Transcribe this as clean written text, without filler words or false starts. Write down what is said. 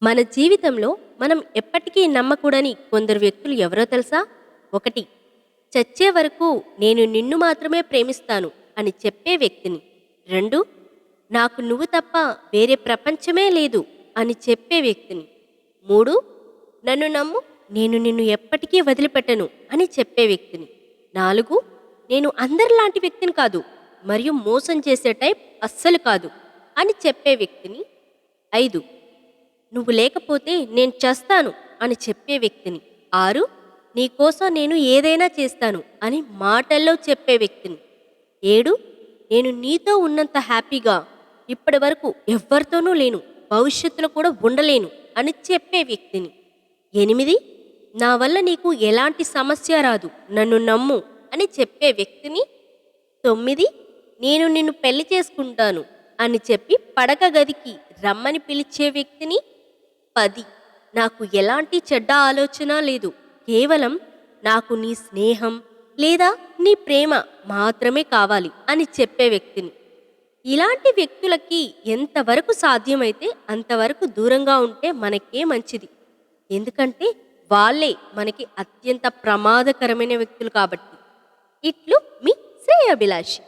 మన జీవితంలో మనం ఎప్పటికీ నమ్మకూడని కొందరు వ్యక్తులు ఎవరో తెలుసా? ఒకటి, చచ్చే వరకు నేను నిన్ను మాత్రమే ప్రేమిస్తాను అని చెప్పే వ్యక్తిని. రెండు, నాకు నువ్వు తప్ప వేరే ప్రపంచమే లేదు అని చెప్పే వ్యక్తిని. మూడు, నన్ను నమ్ము, నేను నిన్ను ఎప్పటికీ వదిలిపెట్టను అని చెప్పే వ్యక్తిని. నాలుగు, నేను అందరిలాంటి వ్యక్తిని కాదు మరియు మోసం చేసే టైప్ అస్సలు కాదు అని చెప్పే వ్యక్తిని. ఐదు, నువ్వు లేకపోతే నేను చస్తాను అని చెప్పే వ్యక్తిని. ఆరు, నీకోసం నేను ఏదైనా చేస్తాను అని మాటల్లో చెప్పే వ్యక్తిని. ఏడు, నేను నీతో ఉన్నంత హ్యాపీగా ఇప్పటి వరకు ఎవ్వరితోనూ లేను, భవిష్యత్తులో కూడా ఉండలేను అని చెప్పే వ్యక్తిని. ఎనిమిది, నా వల్ల నీకు ఎలాంటి సమస్య రాదు, నన్ను నమ్ము అని చెప్పే వ్యక్తిని. తొమ్మిది, నేను నిన్ను పెళ్లి చేసుకుంటాను అని చెప్పి పడక గదికి రమ్మని పిలిచే వ్యక్తిని. 10, నాకు ఎలాంటి చెడ్డ ఆలోచన లేదు, కేవలం నాకు నీ స్నేహం లేదా నీ ప్రేమ మాత్రమే కావాలి అని చెప్పే వ్యక్తిని. ఇలాంటి వ్యక్తులకి ఎంతవరకు సాధ్యమైతే అంతవరకు దూరంగా ఉంటే మనకే మంచిది. ఎందుకంటే వాళ్ళే మనకి అత్యంత ప్రమాదకరమైన వ్యక్తులు కాబట్టి. ఇట్లు మీ శ్రేయాభిలాషి.